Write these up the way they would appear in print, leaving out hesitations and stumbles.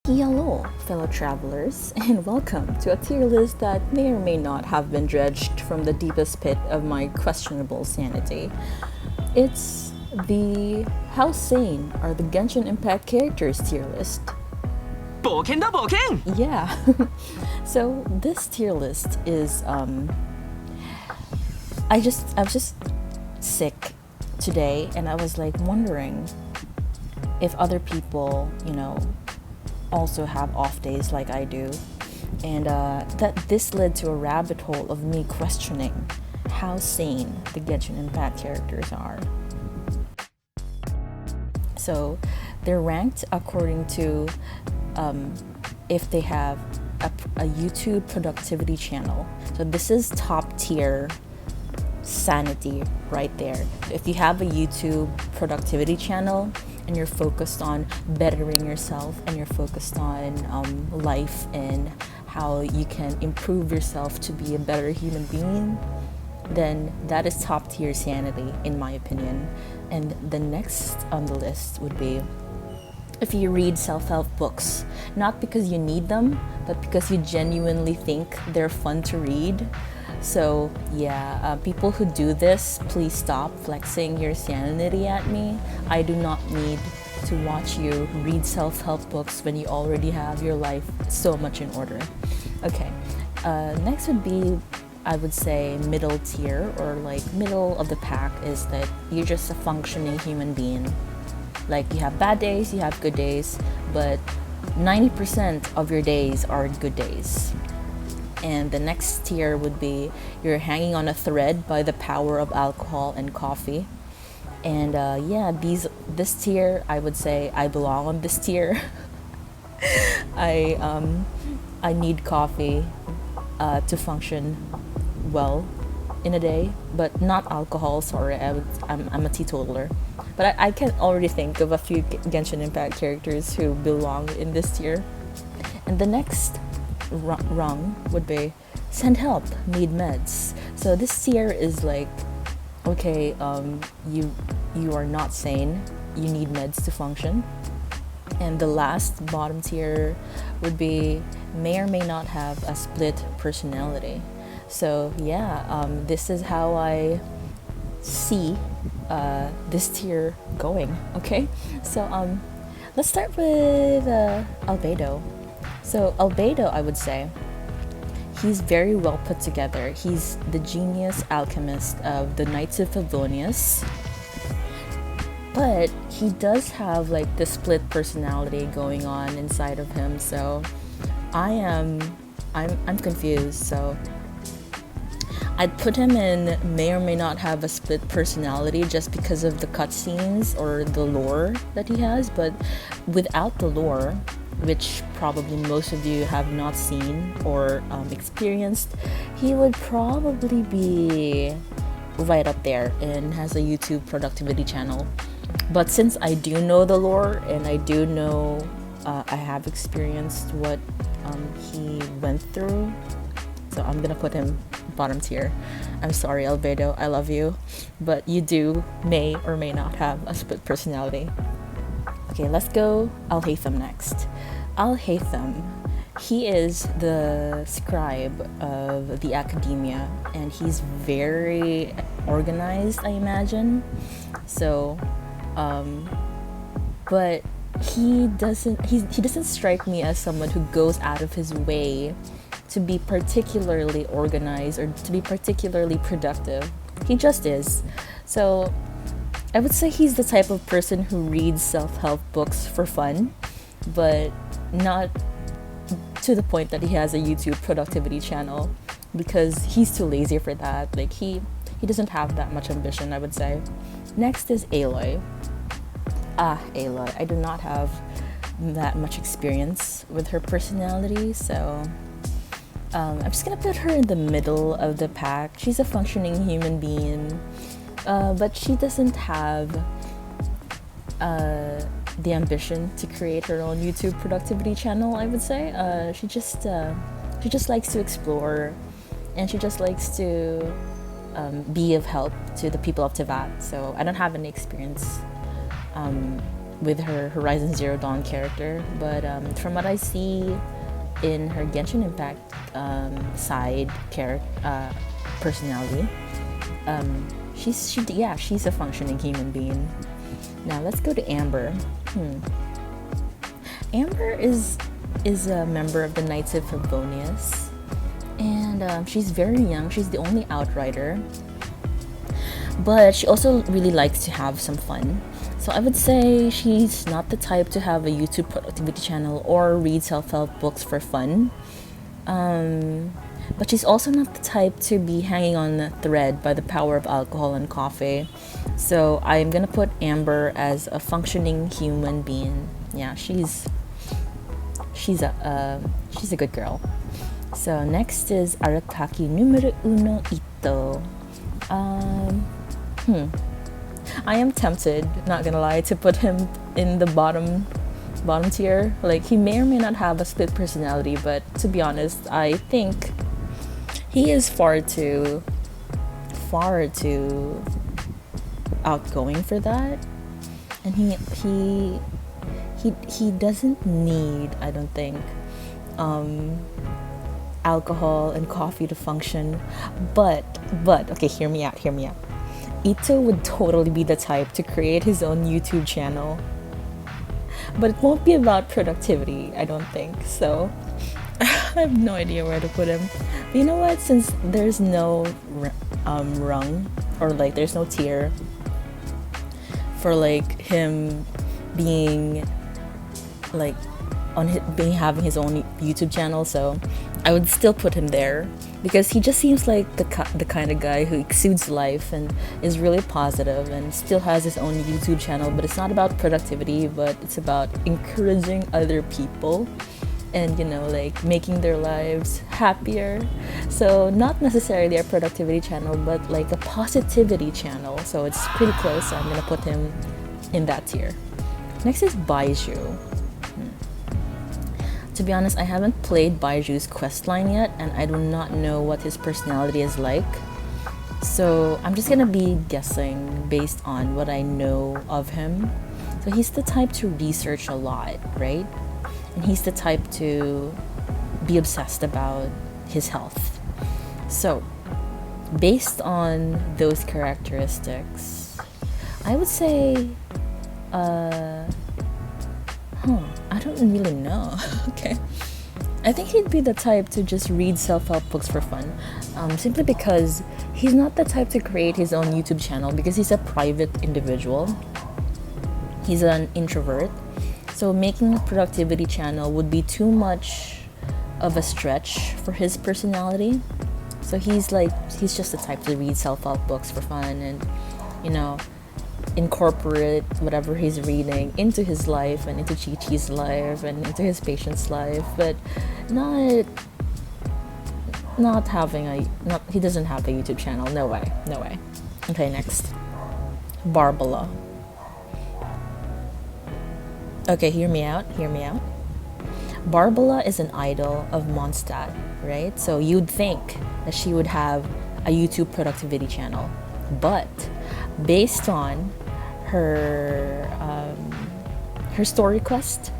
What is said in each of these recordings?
Hello, fellow travelers, and welcome to a tier list that may or may not have been dredged from the deepest pit of my questionable sanity. It's the How Sane Are the Genshin Impact Characters tier list. 冒険だ冒険 Yeah. So this tier list is I was just sick today, and I was like wondering if other people, also have off days like I do, and that this led to a rabbit hole of me questioning how sane the Genshin Impact characters are. So they're ranked according to if they have a YouTube productivity channel. So this is top tier sanity right there. If you have a YouTube productivity channel and you're focused on bettering yourself, and you're focused on life and how you can improve yourself to be a better human being, then that is top tier sanity in my opinion. And the next on the list would be if you read self-help books, not because you need them, but because you genuinely think they're fun to read. So yeah, people who do this, please stop flexing your sanity at me. I do not need to watch you read self-help books when you already have your life so much in order. Okay, next would be, I would say, middle tier, or like middle of the pack, is that you're just a functioning human being. Like, you have bad days, you have good days, but 90% of your days are good days. And the next tier would be you're hanging on a thread by the power of alcohol and coffee. And this tier, I would say I belong on this tier. I need coffee to function well in a day, but not alcohol. Sorry, I'm a teetotaler. But I can already think of a few Genshin Impact characters who belong in this tier. And the next rung would be send help, need meds. So this tier is like, okay, you are not sane, you need meds to function. And the last bottom tier would be may or may not have a split personality. So yeah, this is how I see this tier going. Okay, so let's start with Albedo. So Albedo, I would say, he's very well put together. He's the genius alchemist of the Knights of Favonius, but he does have like the split personality going on inside of him. So I'm confused. So I'd put him in may or may not have a split personality just because of the cutscenes or the lore that he has. But without the lore, which probably most of you have not seen or experienced, he would probably be right up there and has a YouTube productivity channel. But since I do know the lore, and I do know I have experienced what he went through, so I'm gonna put him bottom tier. I'm sorry, Albedo, I love you, but you may or may not have a split personality. Okay, let's go Alhaitham next. Alhaitham, he is the scribe of the academia, and he's very organized, I imagine. So, but he doesn't strike me as someone who goes out of his way to be particularly organized or to be particularly productive. He just is. So I would say he's the type of person who reads self-help books for fun, but not to the point that he has a YouTube productivity channel, because he's too lazy for that. Like, he doesn't have that much ambition, I would say. Next is Aloy. Aloy. I do not have that much experience with her personality, so I'm just gonna put her in the middle of the pack. She's a functioning human being, but she doesn't have the ambition to create her own YouTube productivity channel, I would say. She just likes to explore, and she just likes to be of help to the people of Teyvat. So I don't have any experience with her Horizon Zero Dawn character, but from what I see in her Genshin Impact side personality, she's a functioning human being. Now let's go to Amber. Amber is a member of the Knights of Favonius, and she's very young. She's the only outrider, but she also really likes to have some fun. So I would say she's not the type to have a YouTube productivity channel or read self-help books for fun. But she's also not the type to be hanging on a thread by the power of alcohol and coffee. So I'm gonna put Amber as a functioning human being. Yeah, she's a good girl. So next is Arataki numero uno Itto. I am tempted, not gonna lie, to put him in the bottom tier. Like, he may or may not have a split personality, but to be honest, I think he is far too outgoing for that, and he doesn't need, I don't think, alcohol and coffee to function. But okay, hear me out. Itto would totally be the type to create his own YouTube channel, but it won't be about productivity, I don't think. So I have no idea where to put him. But you know what? Since there's no rung, or like there's no tier for like him being like having his own YouTube channel, so I would still put him there, because he just seems like the kind of guy who exudes life and is really positive and still has his own YouTube channel. But it's not about productivity, but it's about encouraging other people and, you know, like making their lives happier. So not necessarily a productivity channel, but like a positivity channel. So it's pretty close, so I'm gonna put him in that tier. Next is Baizhu. To be honest, I haven't played Baiju's questline yet, and I do not know what his personality is like. So I'm just gonna be guessing based on what I know of him. So he's the type to research a lot, right? And he's the type to be obsessed about his health. So based on those characteristics, I would say, I don't really know. Okay. I think he'd be the type to just read self-help books for fun. Simply because he's not the type to create his own YouTube channel, because he's a private individual. He's an introvert. So making a productivity channel would be too much of a stretch for his personality. So he's just the type to read self-help books for fun and, you know, incorporate whatever he's reading into his life and into Chi-Chi's life and into his patient's life, but he doesn't have a YouTube channel. No way. Okay, next. Barbala. Okay, hear me out. Barbala is an idol of Mondstadt, right? So you'd think that she would have a YouTube productivity channel, but based on her story quest,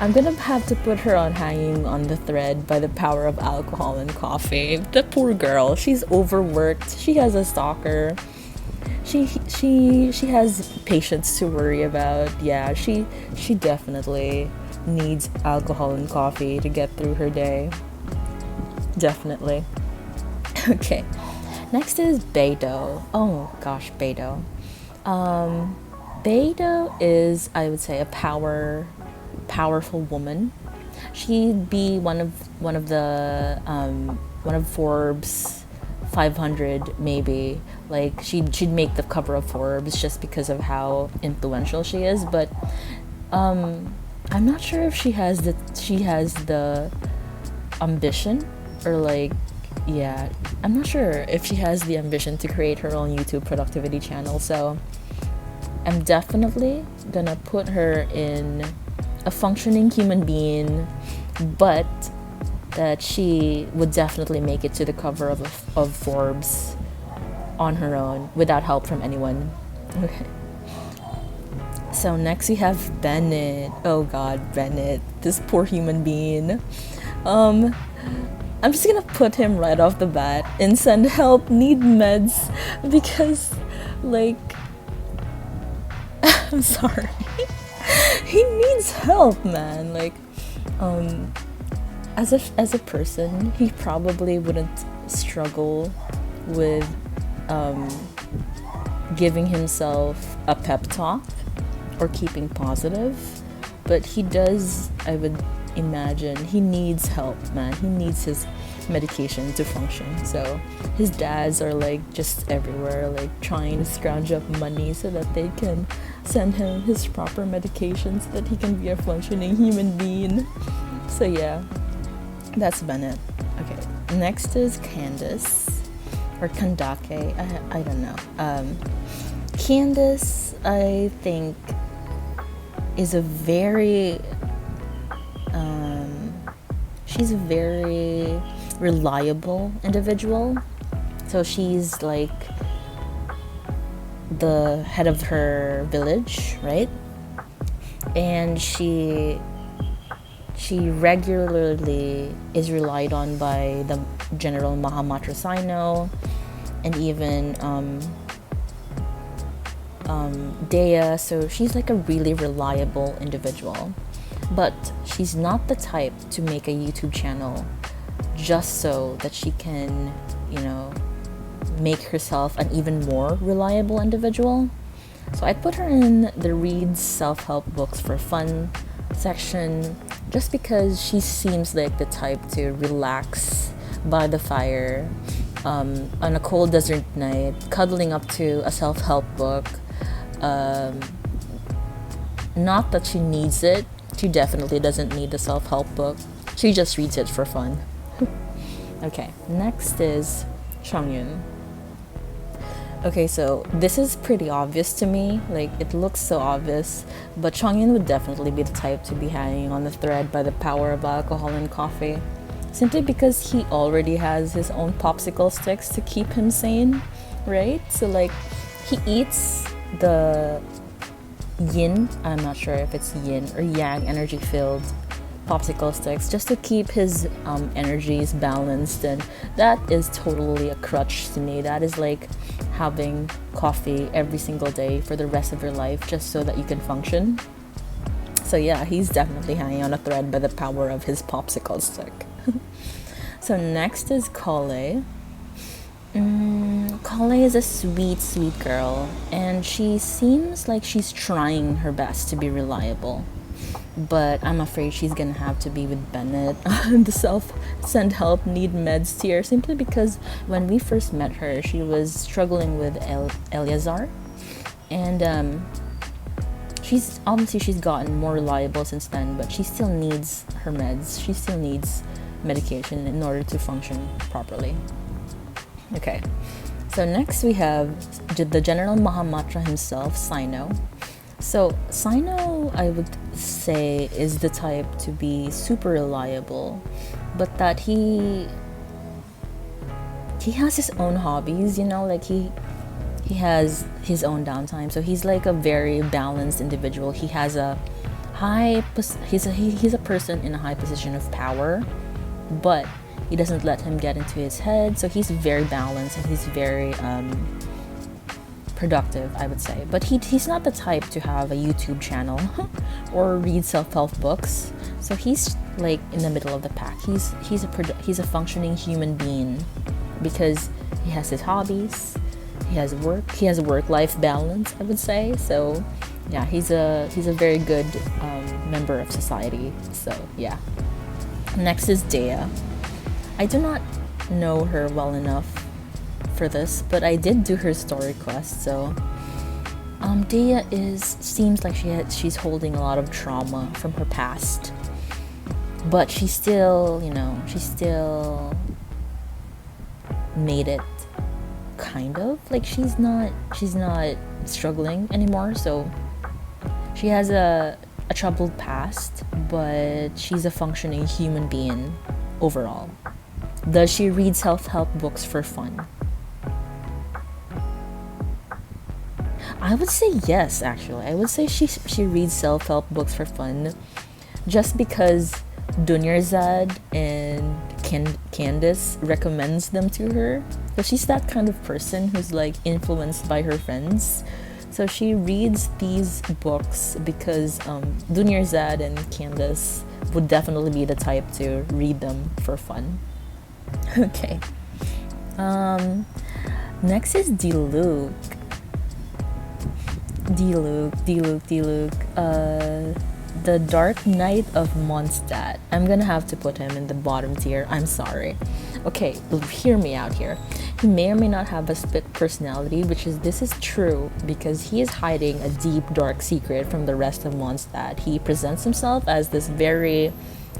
I'm gonna have to put her on hanging on the thread by the power of alcohol and coffee. The poor girl, she's overworked, she has a stalker, she has patients to worry about. Yeah, she definitely needs alcohol and coffee to get through her day. Definitely. Okay. Next is Beidou. Oh gosh, Beidou. Beidou is, I would say, a powerful woman. She'd be one of Forbes 500 maybe. Like she'd make the cover of Forbes just because of how influential she is. But I'm not sure if she has the ambition, or like, yeah, I'm not sure if she has the ambition to create her own YouTube productivity channel. So I'm definitely gonna put her in a functioning human being, but that she would definitely make it to the cover of Forbes on her own without help from anyone. Okay. So next we have Bennett. Oh god, Bennett. This poor human being. I'm just gonna put him right off the bat and send help, need meds, because, like, I'm sorry. He needs help, man. Like, as a person, he probably wouldn't struggle with giving himself a pep talk or keeping positive, but he does, I would imagine, he needs help, man. He needs his medication to function. So his dads are like just everywhere, like trying to scrounge up money so that they can send him his proper medication so that he can be a functioning human being. So yeah, that's Bennett. Okay, next is Candace, or Kandake, I don't know. Candace, I think, is a very she's a very reliable individual. So she's like the head of her village, right? And she regularly is relied on by the General Mahamatra Cyno, and even Dehya. So she's like a really reliable individual, but she's not the type to make a YouTube channel just so that she can, make herself an even more reliable individual. So I put her in the reads self-help books for fun section, just because she seems like the type to relax by the fire on a cold desert night, cuddling up to a self-help book. Not that she needs it. She definitely doesn't need the self-help book. She just reads it for fun. Okay, next is Chongyun. Okay, so this is pretty obvious to me. Like, it looks so obvious, but Chongyun would definitely be the type to be hanging on the thread by the power of alcohol and coffee, simply because he already has his own popsicle sticks to keep him sane, right? So like, he eats the yin, I'm not sure if it's yin or yang energy filled popsicle sticks just to keep his energies balanced, and that is totally a crutch to me. That is like having coffee every single day for the rest of your life just so that you can function. So yeah, he's definitely hanging on a thread by the power of his popsicle stick. So next is Collei. Collei is a sweet girl, and she seems like she's trying her best to be reliable, but I'm afraid she's gonna have to be with Bennett, the self-send help need meds tier, simply because when we first met her, she was struggling with Eleazar, and she's gotten more reliable since then, but she still needs her meds. She still needs medication in order to function properly. Okay, so next we have the General Mahamatra himself, Cyno. So Cyno, I would say, is the type to be super reliable, but that he has his own hobbies, like he has his own downtime. So he's like a very balanced individual. He has he's a person in a high position of power, but he doesn't let him get into his head. So he's very balanced and he's very productive, I would say. But he's not the type to have a YouTube channel or read self-help books. So he's like in the middle of the pack. He's a functioning human being because he has his hobbies, he has work-life balance, I would say. So yeah, he's a very good member of society. So yeah. Next is Dehya. I do not know her well enough for this, but I did do her story quest. So Dehya seems like she's holding a lot of trauma from her past, but she still made it, kind of. Like, she's not struggling anymore. So she has a troubled past, but she's a functioning human being overall. Does she read self-help books for fun? I would say yes, actually. I would say she reads self-help books for fun, just because Dunyarzad and Candace recommends them to her. So she's that kind of person who's like influenced by her friends. So she reads these books because Dunyarzad and Candace would definitely be the type to read them for fun. Okay. Next is Diluc. The Dark Knight of Mondstadt. I'm gonna have to put him in the bottom tier. I'm sorry. Okay, hear me out here. He may or may not have a split personality, this is true because he is hiding a deep dark secret from the rest of Mondstadt. He presents himself as this very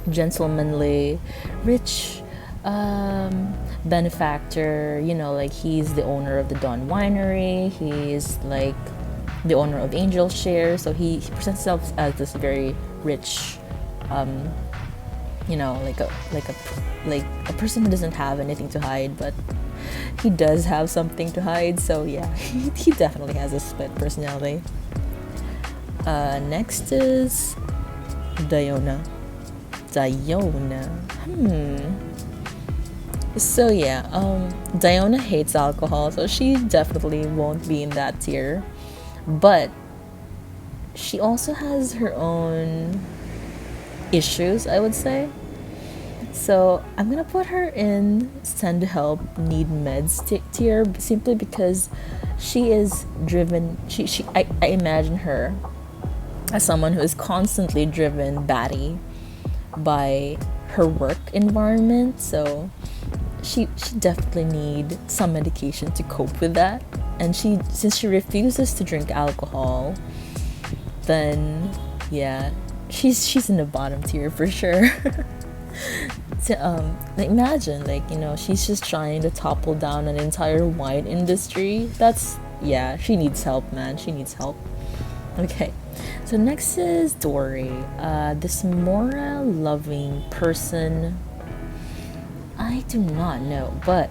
gentlemanly, rich benefactor, like he's the owner of the Dawn Winery, he's like the owner of Angel Share, so he presents himself as this very rich, like a person who doesn't have anything to hide, but he does have something to hide. So yeah, he definitely has a split personality. Next is Diona. So yeah, Diona hates alcohol, so she definitely won't be in that tier. But she also has her own issues, I would say. So I'm gonna put her in send help, need meds tier, simply because she is driven. I imagine her as someone who is constantly driven batty by her work environment. So she definitely need some medication to cope with that. And since she refuses to drink alcohol, then yeah, she's in the bottom tier for sure. So, imagine, she's just trying to topple down an entire wine industry. She needs help, man. She needs help. Okay, so next is Dori. This Mora-loving person. I do not know, but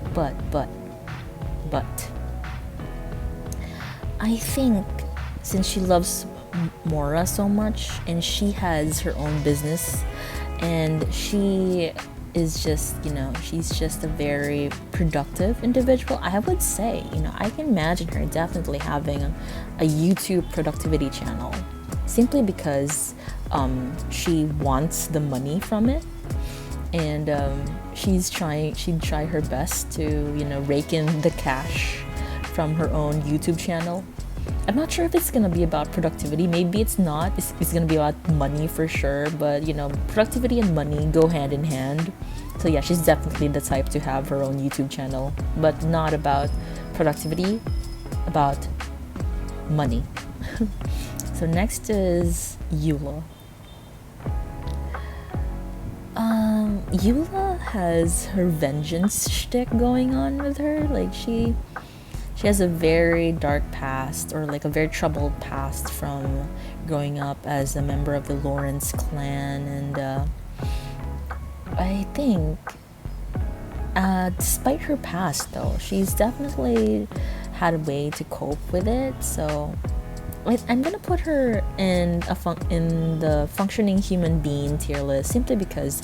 I think since she loves Mora so much and she has her own business and she is just, she's just a very productive individual, I would say, I can imagine her definitely having a YouTube productivity channel simply because she wants the money from it, and she'd try her best to, rake in the cash from her own YouTube channel. I'm not sure if it's gonna be about productivity. Maybe it's not. It's gonna be about money for sure. But productivity and money go hand in hand. So yeah, she's definitely the type to have her own YouTube channel, but not about productivity, about money. So next is Eula. Eula has her vengeance shtick going on with her. Like she has a very dark past, or like a very troubled past from growing up as a member of the Lawrence clan, and I think despite her past though, she's definitely had a way to cope with it. So I'm gonna put her in the functioning human being tier list, simply because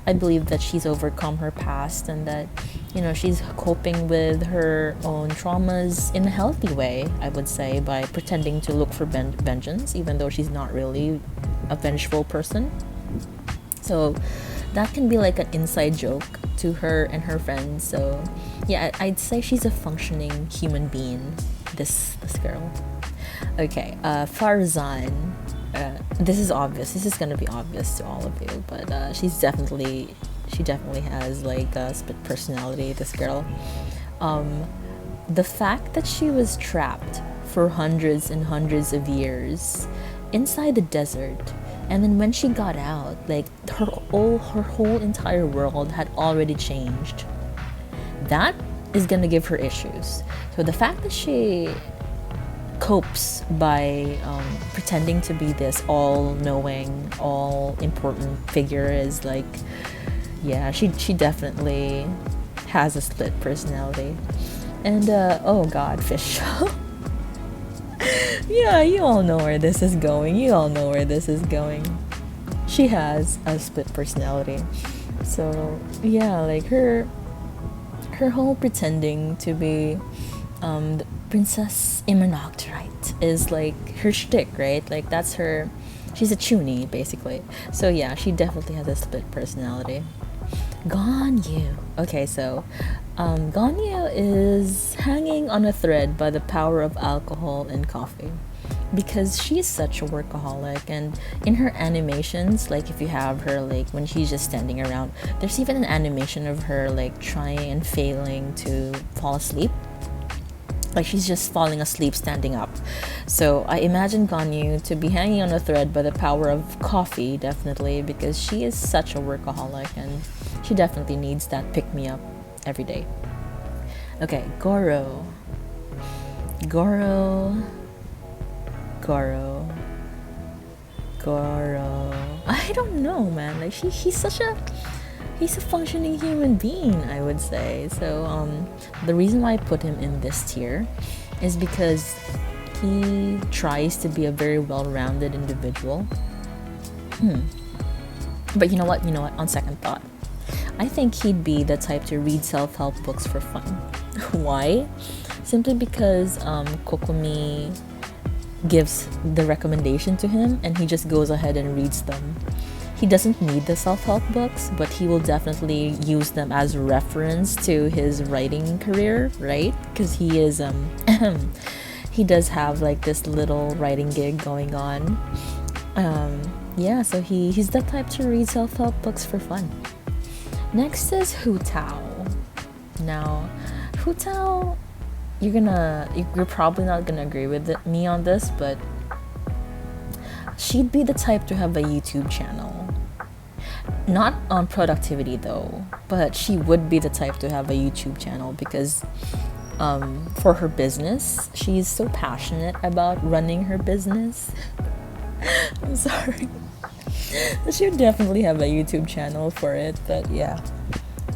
I believe that she's overcome her past and that she's coping with her own traumas in a healthy way, I would say, by pretending to look for vengeance, even though she's not really a vengeful person. So that can be like an inside joke to her and her friends. So yeah, I'd say she's a functioning human being, this girl. Okay, Faruzan. This is obvious. This is gonna be obvious to all of you, but she definitely has like a split personality, this girl. The fact that she was trapped for hundreds and hundreds of years inside the desert, and then when she got out, like her whole entire world had already changed. That is gonna give her issues. So the fact that she copes by pretending to be this all-knowing, all-important figure is like, yeah, she definitely has a split personality. And oh god, Fischl. Yeah, you all know where this is going. You all know where this is going. She has a split personality. So, yeah, like her whole pretending to be the Princess Immernacht, right, is like her shtick, right? Like that's her. She's a chuny, basically. So yeah, she definitely has a split personality. Ganyu. Okay, so Ganyu is hanging on a thread by the power of alcohol and coffee. Because she's such a workaholic, and in her animations, like if you have her like when she's just standing around, there's even an animation of her like trying and failing to fall asleep. Like she's just falling asleep standing up. So I imagine Ganyu to be hanging on a thread by the power of coffee, definitely, because she is such a workaholic and she definitely needs that pick-me-up every day. Okay, Gorou. I don't know, man. Like he's a functioning human being, I would say. So the reason why I put him in this tier is because he tries to be a very well-rounded individual. But you know what? On second thought, I think he'd be the type to read self-help books for fun. Why? Simply because Kokomi gives the recommendation to him and he just goes ahead and reads them. He doesn't need the self-help books, but he will definitely use them as reference to his writing career, right? Because he is he does have like this little writing gig going on. Yeah, so he's the type to read self-help books for fun. Next is Hu Tao. Now, Hu Tao, you're probably not gonna agree with me on this, but she'd be the type to have a YouTube channel. Not on productivity though, but she would be the type to have a YouTube channel because for her business, she's so passionate about running her business. I'm sorry. She would definitely have a YouTube channel for it, but yeah.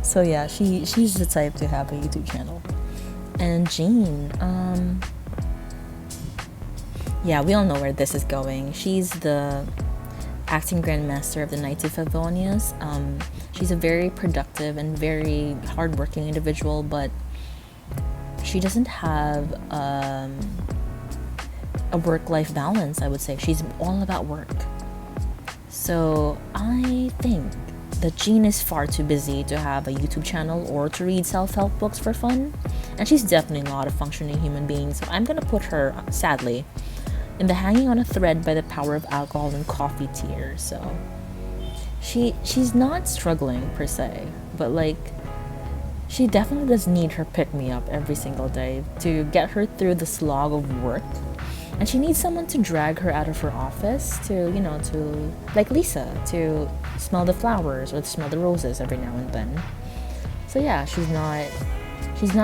So yeah, she's the type to have a YouTube channel. And Jean, yeah, we all know where this is going. She's the acting grandmaster of the Knights of Favonius. She's a very productive and very hardworking individual, but she doesn't have a work-life balance, I would say. She's all about work. So I think that Jean is far too busy to have a YouTube channel or to read self-help books for fun. And she's definitely not a functioning human being, so I'm gonna put her, sadly, in the hanging on a thread by the power of alcohol and coffee tier. So she's not struggling per se, but like she definitely does need her pick-me-up every single day to get her through the slog of work. And she needs someone to drag her out of her office to like Lisa, to smell the flowers or to smell the roses every now and then. So yeah, she's not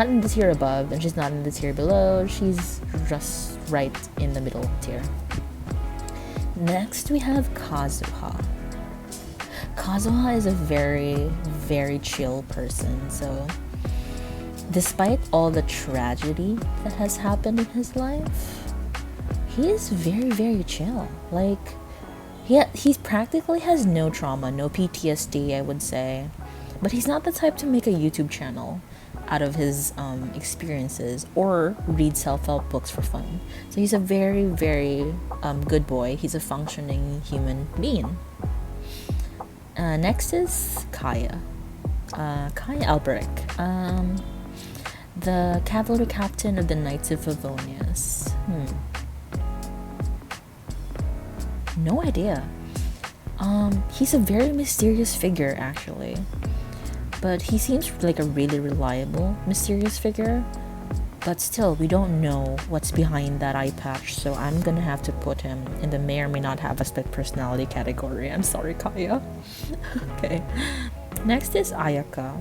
in the tier above and she's not in the tier below. She's just right in the middle tier. Next we have Kazuha. Kazuha is a very, very chill person. So despite all the tragedy that has happened in his life, he is very, very chill. Like, he practically has no trauma, no PTSD, I would say. But he's not the type to make a YouTube channel out of his experiences or read self-help books for fun. So he's a very, very good boy. He's a functioning human being. Next is Kaeya. Kaeya Alberic. The cavalry captain of the Knights of Favonius. No idea. He's a very mysterious figure, actually. But he seems like a really reliable, mysterious figure. But still, we don't know what's behind that eye patch, so I'm gonna have to put him in the may or may not have a split personality category. I'm sorry, Kaeya. Okay. Next is Ayaka.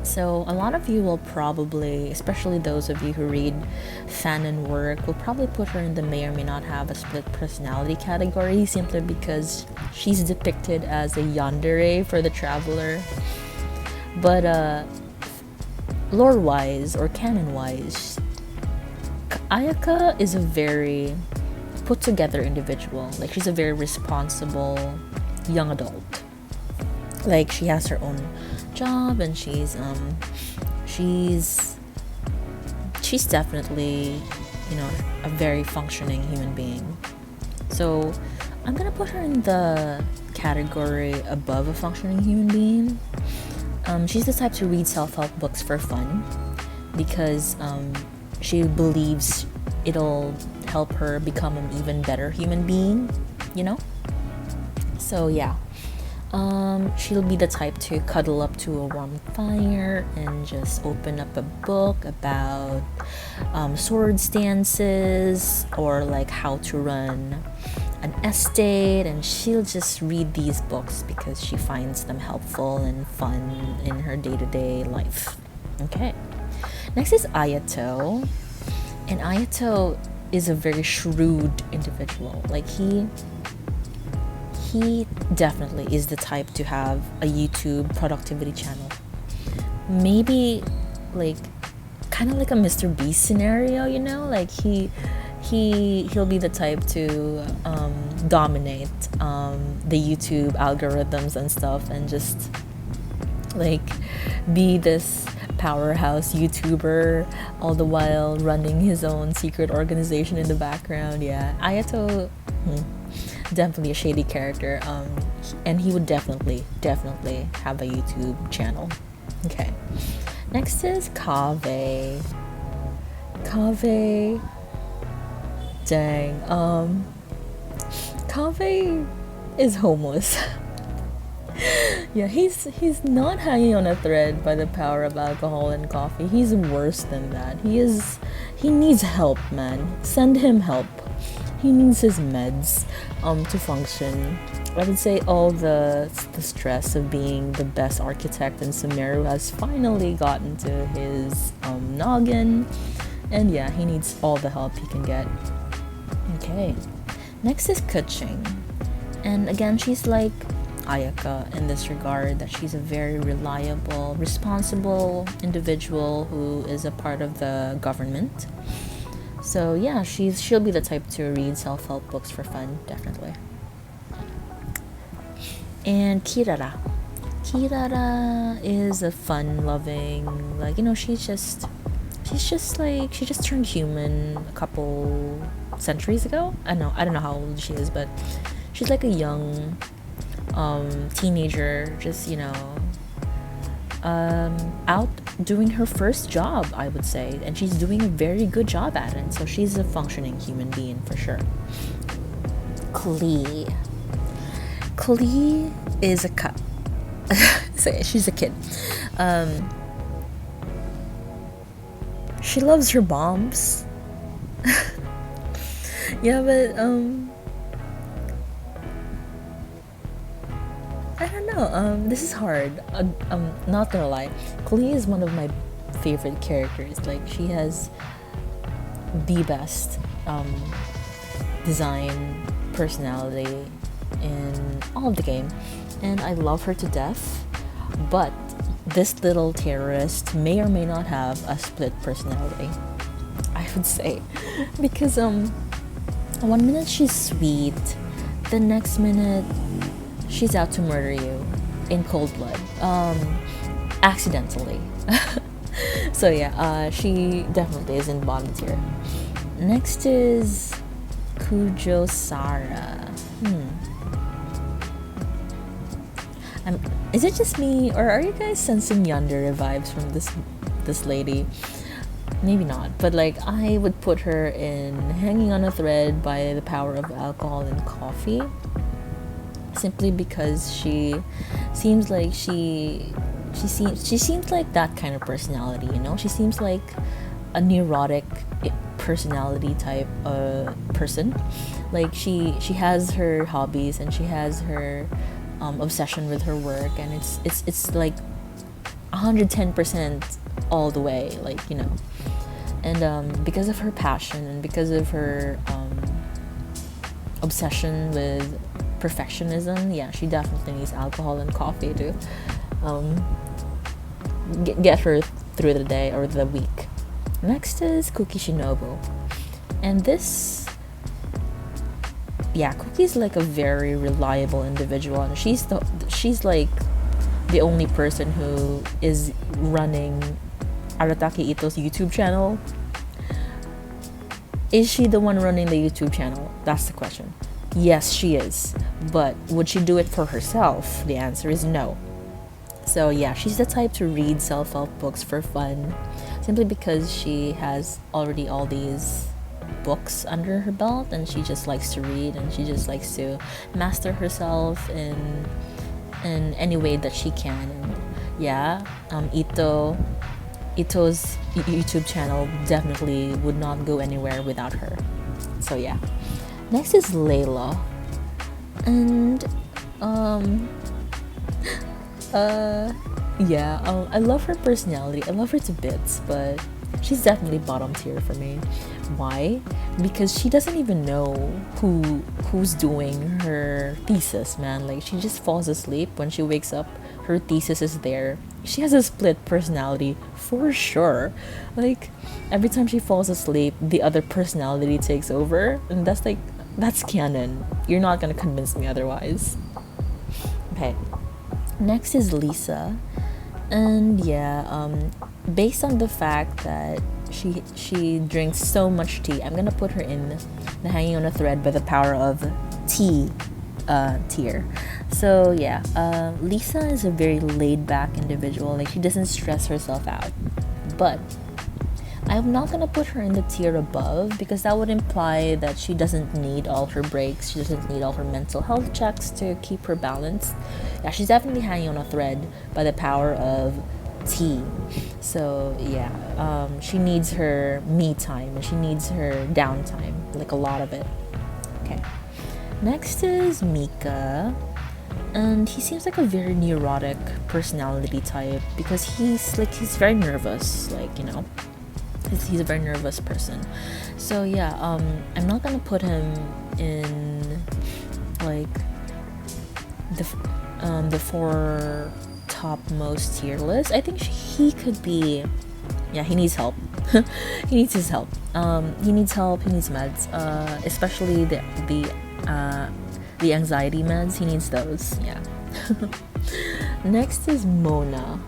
So a lot of you will probably, especially those of you who read fanon work, will probably put her in the may or may not have a split personality category simply because she's depicted as a yandere for the traveler. But lore-wise or canon-wise, Ayaka is a very put together individual. Like, she's a very responsible young adult. Like, she has her own job, and she's definitely, you know, a very functioning human being. So I'm gonna put her in the category above a functioning human being. She's the type to read self-help books for fun because she believes it'll help her become an even better human being, you know? So yeah. She'll be the type to cuddle up to a warm fire and just open up a book about sword stances or like how to run an estate, and she'll just read these books because she finds them helpful and fun in her day-to-day life. Okay. Next is Ayato. And Ayato is a very shrewd individual. Like, he definitely is the type to have a YouTube productivity channel. Maybe like kind of like a Mr. Beast scenario, you know? Like he'll be the type to dominate the YouTube algorithms and stuff, and just like be this powerhouse YouTuber all the while running his own secret organization in the background. Yeah, Ayato, definitely a shady character, and he would definitely have a YouTube channel. Okay, next is Kaveh. Dang, Kaveh is homeless. Yeah, he's not hanging on a thread by the power of alcohol and coffee. He's worse than that. He needs help, man. Send him help. He needs his meds to function. I would say all the stress of being the best architect in Sumeru has finally gotten to his noggin, and yeah, he needs all the help he can get. Okay, next is Kuching, and again, she's like Ayaka in this regard, that she's a very reliable, responsible individual who is a part of the government. So yeah, she'll be the type to read self-help books for fun, definitely. And Kirara is a fun-loving, like, you know, she just turned human a couple centuries ago. I don't know how old she is, but she's like a young teenager, just, you know, out doing her first job, I would say, and she's doing a very good job at it. So she's a functioning human being for sure. Klee is a cut. So she's a kid. She loves her bombs. Yeah, but I don't know. This is hard. Not gonna lie. Klee is one of my favorite characters. Like, she has the best design, personality in all of the game, and I love her to death. But this little terrorist may or may not have a split personality, I would say, because 1 minute she's sweet, the next minute she's out to murder you in cold blood, accidentally. So yeah, she definitely is in bottom tier. Next is Kujou Sara. Is it just me, or are you guys sensing yandere vibes from this lady? Maybe not, but like, I would put her in hanging on a thread by the power of alcohol and coffee, simply because she seems like she seems like that kind of personality, you know? She seems like a neurotic personality type person. Like, she has her hobbies and she has her obsession with her work, and it's like 110% all the way, like, you know. And because of her passion and because of her obsession with perfectionism, yeah, she definitely needs alcohol and coffee to get her through the day or the week. Next is Kuki Shinobu. And this, yeah, Cookie's like a very reliable individual, and she's like the only person who is running Arataki Itto's YouTube channel. Is she the one running the YouTube channel? That's the question. Yes, she is. But would she do it for herself? The answer is no. So yeah, she's the type to read self-help books for fun, simply because she has already all these books under her belt, and she just likes to read, and she just likes to master herself in any way that she can. And yeah, Itto's YouTube channel definitely would not go anywhere without her. So yeah. Next is Layla. And I love her personality. I love her to bits, but she's definitely bottom tier for me. Why? Because she doesn't even know who's doing her thesis, man. Like, she just falls asleep. When she wakes up, her thesis is there. She has a split personality for sure. Like, every time she falls asleep, the other personality takes over, and that's canon. You're not gonna convince me otherwise. Okay, next is Lisa. And yeah, based on the fact that she drinks so much tea, I'm gonna put her in the hanging on a thread by the power of tea tier. So yeah, Lisa is a very laid back individual. Like, she doesn't stress herself out. But I'm not gonna put her in the tier above, because that would imply that she doesn't need all her breaks, she doesn't need all her mental health checks to keep her balanced. Yeah, she's definitely hanging on a thread by the power of tea. So yeah, she needs her me time, and she needs her downtime, like a lot of it. Okay. Next is Mika. And he seems like a very neurotic personality type, because he's very nervous, like, you know. He's a very nervous person. So yeah, I'm not gonna put him in like the four top most tier list. I think he could be. Yeah, he needs help. He needs his help. He needs help. He needs meds, especially the anxiety meds. He needs those. Yeah. Next is Mona,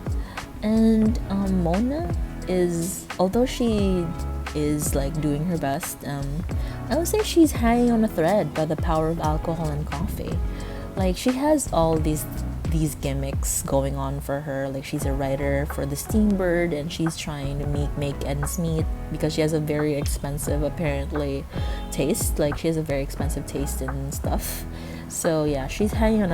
and Mona is, although she is like doing her best, I would say she's hanging on a thread by the power of alcohol and coffee. Like, she has all these gimmicks going on for her. Like, she's a writer for the Steambird, and she's trying to make ends meet because she has a very expensive, apparently, taste. Like, she has a very expensive taste in stuff. So yeah, she's hanging on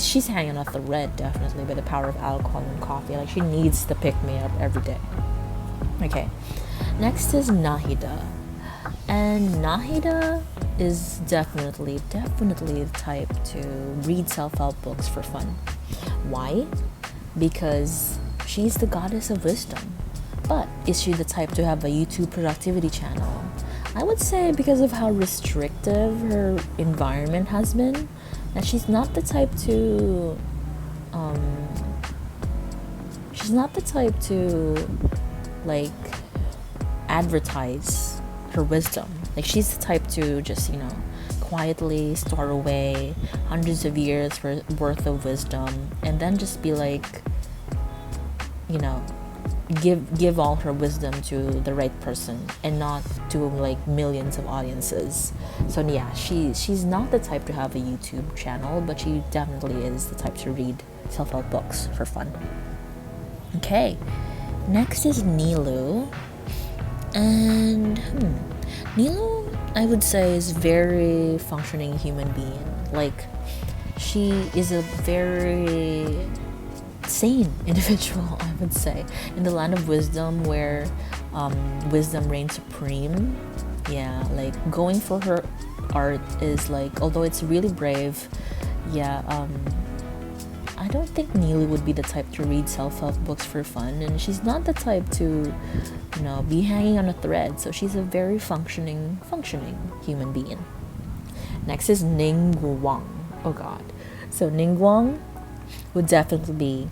she's hanging on a thread, definitely, by the power of alcohol and coffee. Like, she needs to pick me up every day. Okay, next is Nahida. And Nahida is definitely the type to read self-help books for fun. Why? Because she's the goddess of wisdom. But is she the type to have a YouTube productivity channel? I would say because of how restrictive her environment has been, that she's not the type to like advertise her wisdom. Like, she's the type to just, you know, quietly store away hundreds of years worth of wisdom, and then just be like, you know, give all her wisdom to the right person, and not to like millions of audiences. So yeah, she's not the type to have a YouTube channel, but she definitely is the type to read self-help books for fun. Okay, next is Nilu. And Nilu, I would say, is very functioning human being. Like, she is a very sane individual, I would say, in the land of wisdom, where wisdom reigns supreme. Yeah, like, going for her art is like, although it's really brave, yeah, I don't think Neely would be the type to read self-help books for fun, and she's not the type to, you know, be hanging on a thread. So she's a very functioning human being. Next is Ningguang. Oh god. So Ningguang would definitely be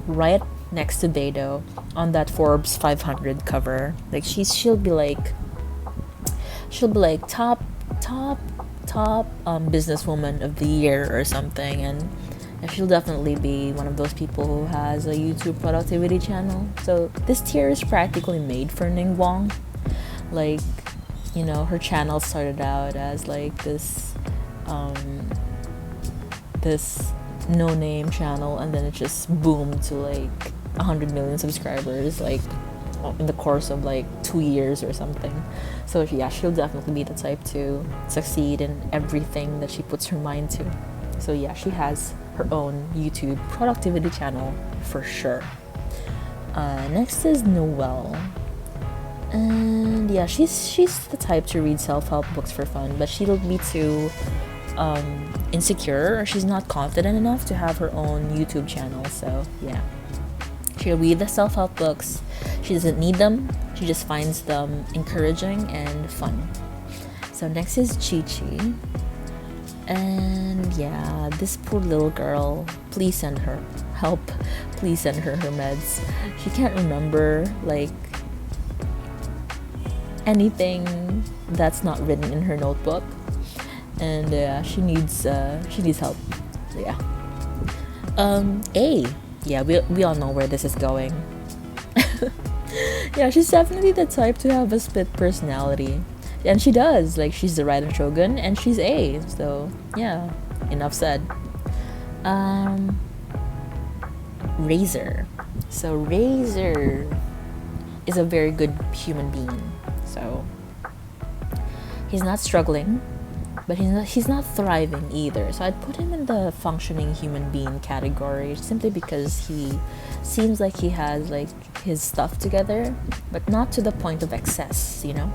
right next to Beidou on that Forbes 500 cover. Like, she'll be like she'll be like top businesswoman of the year or something, and she'll definitely be one of those people who has a YouTube productivity channel. So this tier is practically made for Ningguang. Like, you know, her channel started out as like this no-name channel, and then it just boomed to like 100 million subscribers like in the course of like 2 years or something. So yeah, she'll definitely be the type to succeed in everything that she puts her mind to. So yeah, she has her own YouTube productivity channel for sure. Next is Noelle. And yeah, she's the type to read self-help books for fun, but she'll be too insecure, or she's not confident enough to have her own YouTube channel. So yeah, she'll read the self-help books. She doesn't need them, she just finds them encouraging and fun. So next is Chi Chi. And yeah, this poor little girl, please send her help, please send her meds. She can't remember like anything that's not written in her notebook, and she needs help. Yeah. Yeah, we all know where this is going. Yeah, she's definitely the type to have a split personality, and she does. Like, she's the Raiden Shogun and she's A. So yeah, enough said. Razor. So Razor is a very good human being. So he's not struggling, but he's not thriving either. So I'd put him in the functioning human being category, simply because he seems like he has like his stuff together, but not to the point of excess, you know.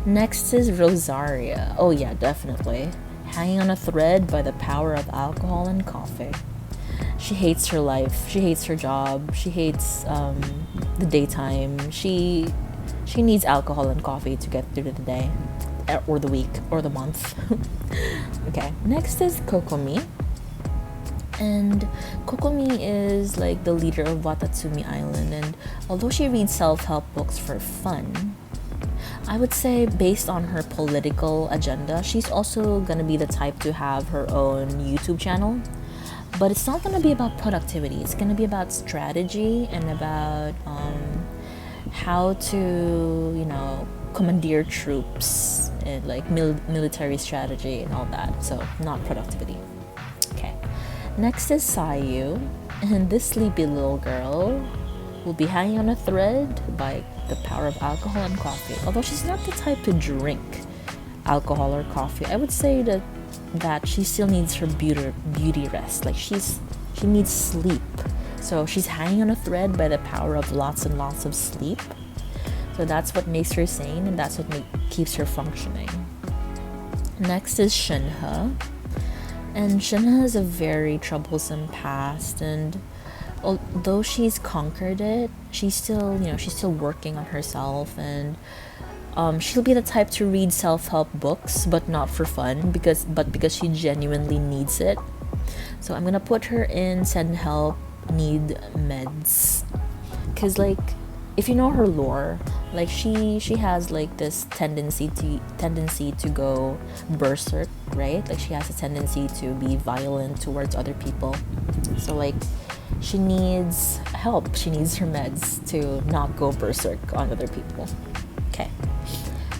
Next is Rosaria. Oh yeah, definitely hanging on a thread by the power of alcohol and coffee. She hates her life, she hates her job, she hates the daytime. She needs alcohol and coffee to get through the day, or the week, or the month. Okay, next is Kokomi. And Kokomi is like the leader of Watatsumi Island, and although she reads self-help books for fun, I would say based on her political agenda, she's also gonna be the type to have her own YouTube channel. But it's not gonna be about productivity, it's gonna be about strategy and about how to, you know, commandeer troops and like military strategy and all that. So not productivity. Okay, next is Sayu, and this sleepy little girl will be hanging on a thread by the power of alcohol and coffee. Although she's not the type to drink alcohol or coffee, I would say that she still needs her beauty rest. Like, she needs sleep. So she's hanging on a thread by the power of lots and lots of sleep. So that's what makes her sane, and that's what keeps her functioning. Next is Shinha. And Shinha has a very troublesome past, and although she's conquered it, she's still working on herself, and she'll be the type to read self-help books, but not for fun, but because she genuinely needs it. So I'm gonna put her in send help, need meds, because like, if you know her lore, like she has like this tendency to go berserk, right? Like, she has a tendency to be violent towards other people. So like, she needs help, she needs her meds to not go berserk on other people. Okay,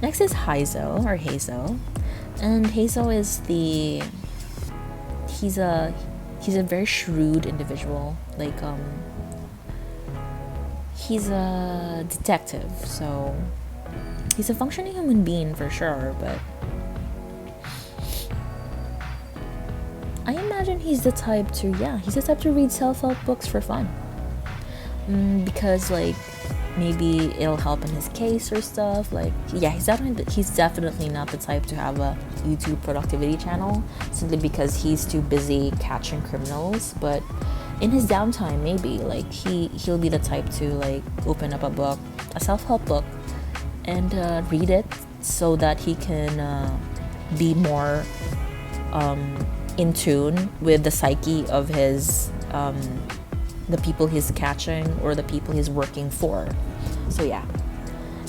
next is Heizou. And Heizou is he's a very shrewd individual. Like, he's a detective, so he's a functioning human being for sure, but I imagine he's the type to read self-help books for fun. Because like, maybe it'll help in his case or stuff. Like, yeah, he's definitely not the type to have a YouTube productivity channel, simply because he's too busy catching criminals. But in his downtime, maybe like he'll be the type to like open up a self-help book, and read it, so that he can be more in tune with the psyche of his the people he's catching or the people he's working for. So yeah.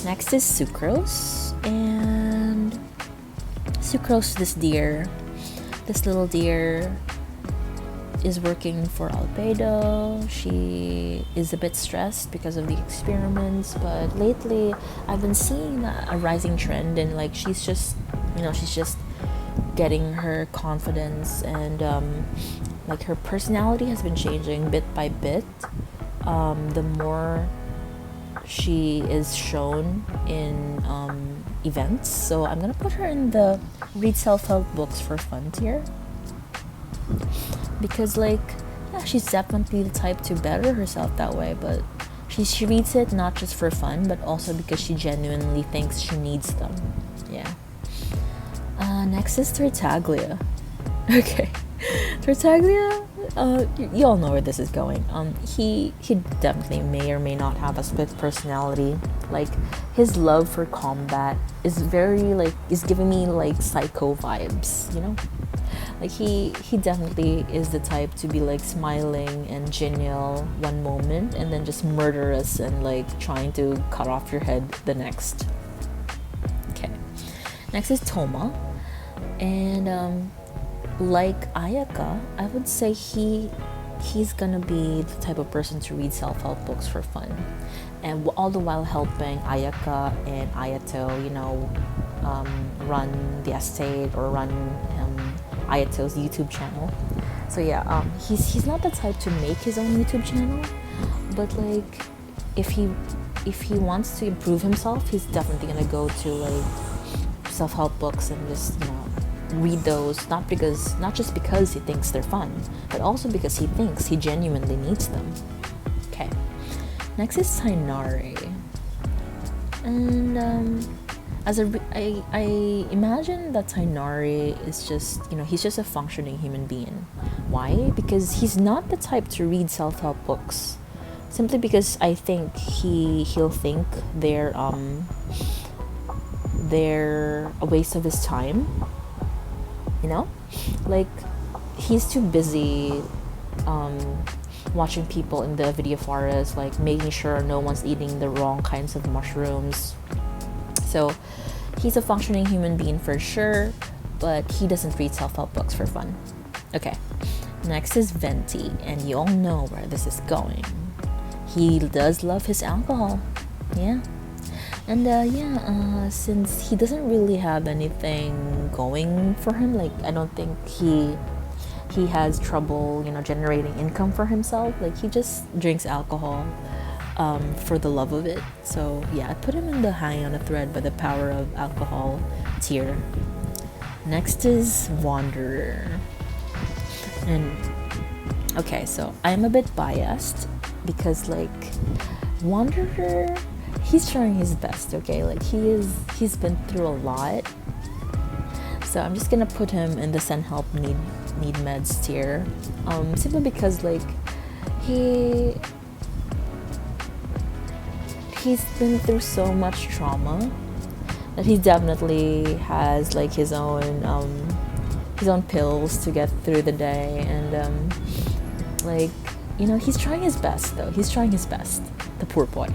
Next is Sucrose, and Sucrose, this little deer is working for Albedo. She is a bit stressed because of the experiments, but lately I've been seeing a rising trend, and like she's just getting her confidence, and like her personality has been changing bit by bit. The more she is shown in events, so I'm gonna put her in the read self-help books for fun tier, because like, yeah, she's definitely the type to better herself that way, but she reads it not just for fun, but also because she genuinely thinks she needs them. Yeah. Next is Tartaglia. Okay. Tartaglia, you all know where this is going. He definitely may or may not have a split personality. Like, his love for combat is giving me like Psycho vibes, you know? Like he definitely is the type to be like smiling and genial one moment and then just murderous and like trying to cut off your head the next. Okay. Next is Toma. And like Ayaka, I would say he's gonna be the type of person to read self-help books for fun, and all the while helping Ayaka and Ayato, you know, run the estate or run Ayato's YouTube channel. So yeah, he's not the type to make his own YouTube channel, but like if he wants to improve himself, he's definitely gonna go to like self-help books and just, you know, read those, not just because he thinks they're fun, but also because he thinks he genuinely needs them. Okay. Next is Sainari. And I imagine that Sainari is just, you know, he's just a functioning human being. Why? Because he's not the type to read self-help books. Simply because I think he'll think they're a waste of his time. You know, like he's too busy watching people in the video forest, like making sure no one's eating the wrong kinds of mushrooms. So he's a functioning human being for sure, but he doesn't read self-help books for fun. Okay, next is Venti, and you all know where this is going. He does love his alcohol. Yeah. And since he doesn't really have anything going for him, like I don't think he has trouble, you know, generating income for himself. Like he just drinks alcohol for the love of it. So yeah, I put him in the high on a thread by the power of alcohol tier. Next is Wanderer. And okay, so I'm a bit biased because like Wanderer, he's trying his best, okay? Like he's been through a lot. So I'm just gonna put him in the send help need meds tier. Simply because like he's been through so much trauma that he definitely has like his own pills to get through the day, and like, you know, he's trying his best though. He's trying his best, the poor boy.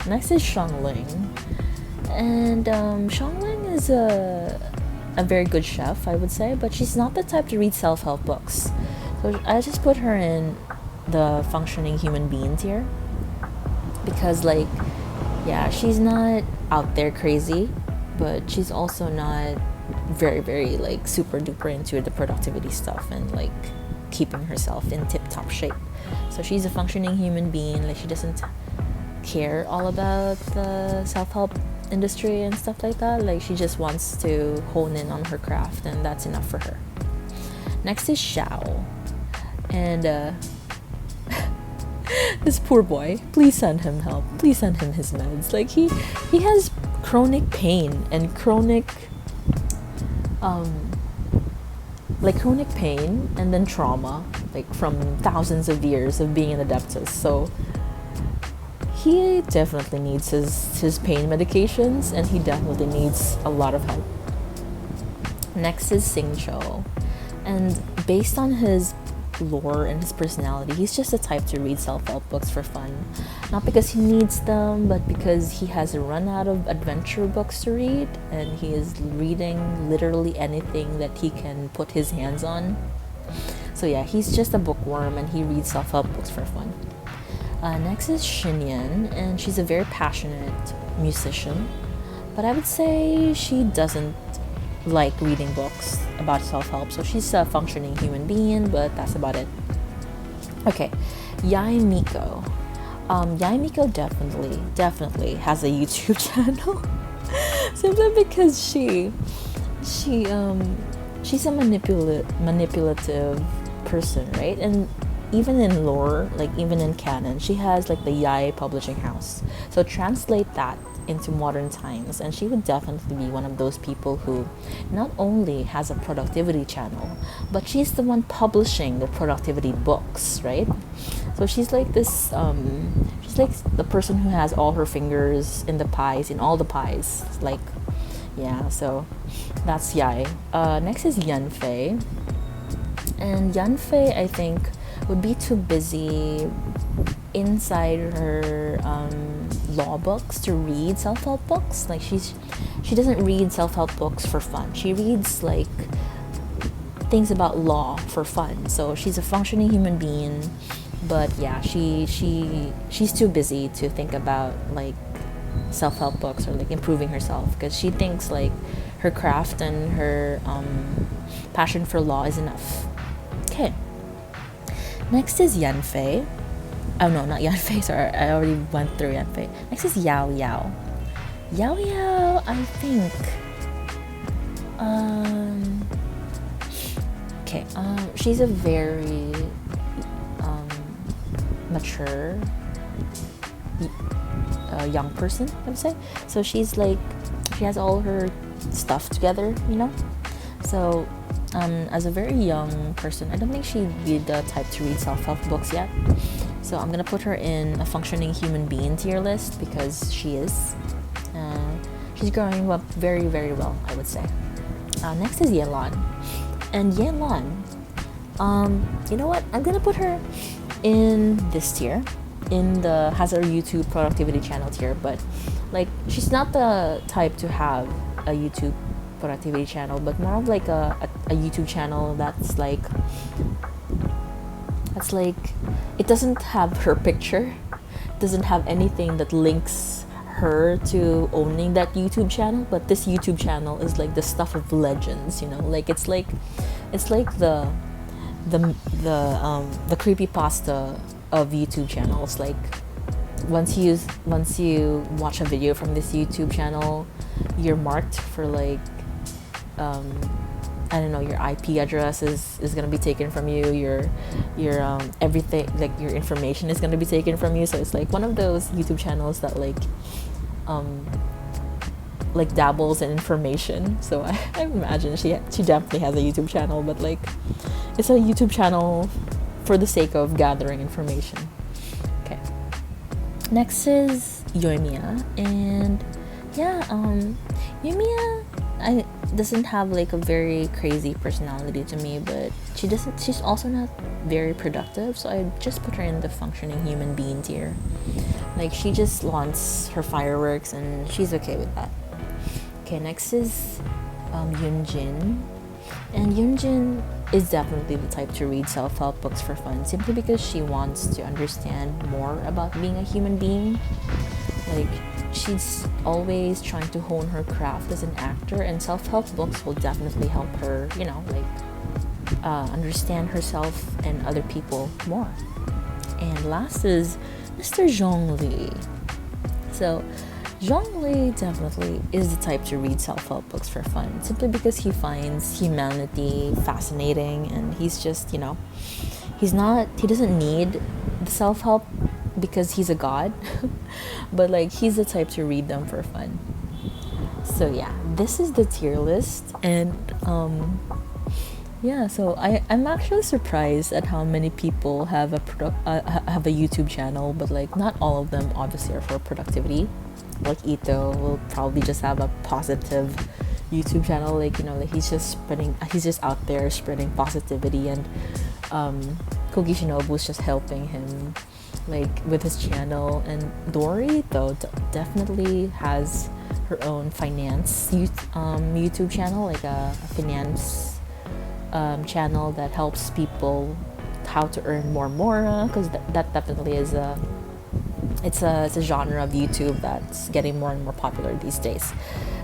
Next is Xiangling, and Xiangling is a very good chef, I would say, but she's not the type to read self-help books. So I just put her in the functioning human being tier because, like, yeah, she's not out there crazy, but she's also not very, very like super duper into the productivity stuff and like keeping herself in tip-top shape. So she's a functioning human being. Like, she doesn't care all about the self-help industry and stuff like that. Like, she just wants to hone in on her craft, and that's enough for her. Next is Xiao, and this poor boy, please send him help, please send him his meds. Like, he has chronic pain and chronic pain and then trauma, like from thousands of years of being an adeptus. So he definitely needs his pain medications, and he definitely needs a lot of help. Next is Xingqiu, and based on his lore and his personality, he's just the type to read self-help books for fun. Not because he needs them, but because he has run out of adventure books to read, and he is reading literally anything that he can put his hands on. So yeah, he's just a bookworm, and he reads self-help books for fun. Next is Xinyan, and she's a very passionate musician, but I would say she doesn't like reading books about self-help, so she's a functioning human being, but that's about it. Okay, Yae Miko. Yae Miko definitely has a YouTube channel, simply because she's a manipulative person, right? And even in lore, like even in canon, she has like the Yae publishing house. So translate that into modern times, and she would definitely be one of those people who not only has a productivity channel, but she's the one publishing the productivity books, right? So she's like this she's like the person who has all her fingers in all the pies, like, yeah. So that's Yae. Next is Yanfei, and Yanfei, I think, would be too busy inside her law books to read self-help books. Like she doesn't read self-help books for fun. She reads like things about law for fun. So she's a functioning human being, but yeah, she's too busy to think about like self-help books or like improving herself, because she thinks like her craft and her passion for law is enough. Okay. Next is Yanfei. Oh no, not Yanfei, sorry, I already went through Yanfei. Next is Yao Yao. Yao Yao, I think, she's a very mature young person, I would say. So she's like, she has all her stuff together, you know. So as a very young person, I don't think she'd be the type to read self-help books yet. So I'm gonna put her in a functioning human being tier list, because she is. She's growing up very, very well, I would say. Next is Yelan. And Yelan, you know what? I'm gonna put her in this tier, has her YouTube productivity channel tier, but like she's not the type to have a YouTube productivity channel, but more of like a YouTube channel that's like it doesn't have her picture, doesn't have anything that links her to owning that YouTube channel, but this YouTube channel is like the stuff of legends, you know, like it's like the creepypasta of YouTube channels. Like once you watch a video from this YouTube channel, you're marked for like I don't know, your IP address is gonna be taken from you, your everything, like your information is gonna be taken from you. So it's like one of those YouTube channels that like dabbles in information. So I imagine she definitely has a YouTube channel, but like it's a YouTube channel for the sake of gathering information. Okay. Next is Yoimiya, and yeah, Yoimiya doesn't have like a very crazy personality to me, but she's also not very productive, so I just put her in the functioning human being tier. Like she just wants her fireworks and she's okay with that. Okay, next is Yunjin, and Yunjin is definitely the type to read self-help books for fun, simply because she wants to understand more about being a human being. Like she's always trying to hone her craft as an actor, and self-help books will definitely help her, you know, like understand herself and other people more. And last is Mr. Zhongli. So Zhongli definitely is the type to read self-help books for fun, simply because he finds humanity fascinating, and he's just, you know, he doesn't need the self-help because he's a god, but like he's the type to read them for fun. So yeah, this is the tier list, and yeah, so I'm actually surprised at how many people have a YouTube channel, but like not all of them obviously are for productivity. Like Itto will probably just have a positive YouTube channel, like, you know, like he's just out there spreading positivity and Kuki Shinobu's just helping him like with his channel, and Dori though definitely has her own finance YouTube channel, like a finance channel that helps people how to earn more mora, because that definitely is it's a genre of YouTube that's getting more and more popular these days.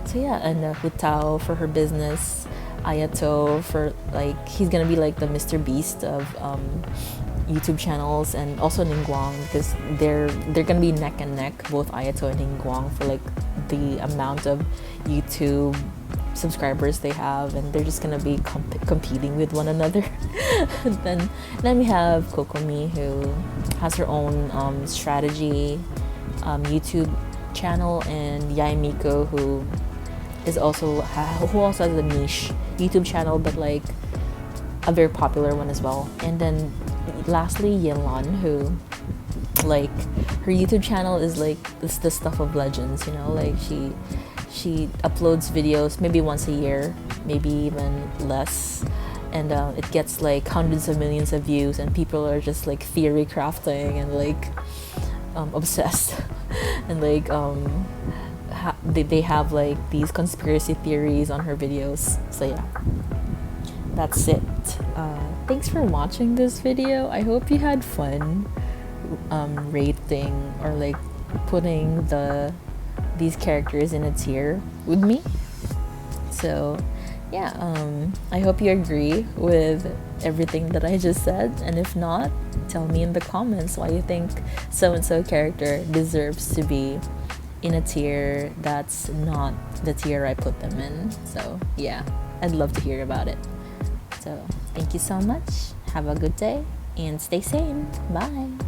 So yeah, and Hutao for her business, Ayato for like he's gonna be like the Mr. Beast of YouTube channels, and also Ningguang, because they're gonna be neck and neck, both Ayato and Ningguang, for like the amount of YouTube subscribers they have, and they're just gonna be competing with one another. then we have Kokomi, who has her own strategy YouTube channel, and Yae Miko, who also has a niche YouTube channel, but like a very popular one as well. And then lastly, Yelan, who like her YouTube channel is like the stuff of legends, you know, like she uploads videos maybe once a year, maybe even less, and it gets like hundreds of millions of views, and people are just like theory crafting and like obsessed and like they have like these conspiracy theories on her videos. So yeah, that's it. Thanks for watching this video. I hope you had fun rating or like putting these characters in a tier with me. So yeah, I hope you agree with everything that I just said, and if not, tell me in the comments why you think so and so character deserves to be in a tier that's not the tier I put them in. So yeah, I'd love to hear about it. So thank you so much, have a good day, and stay sane. Bye.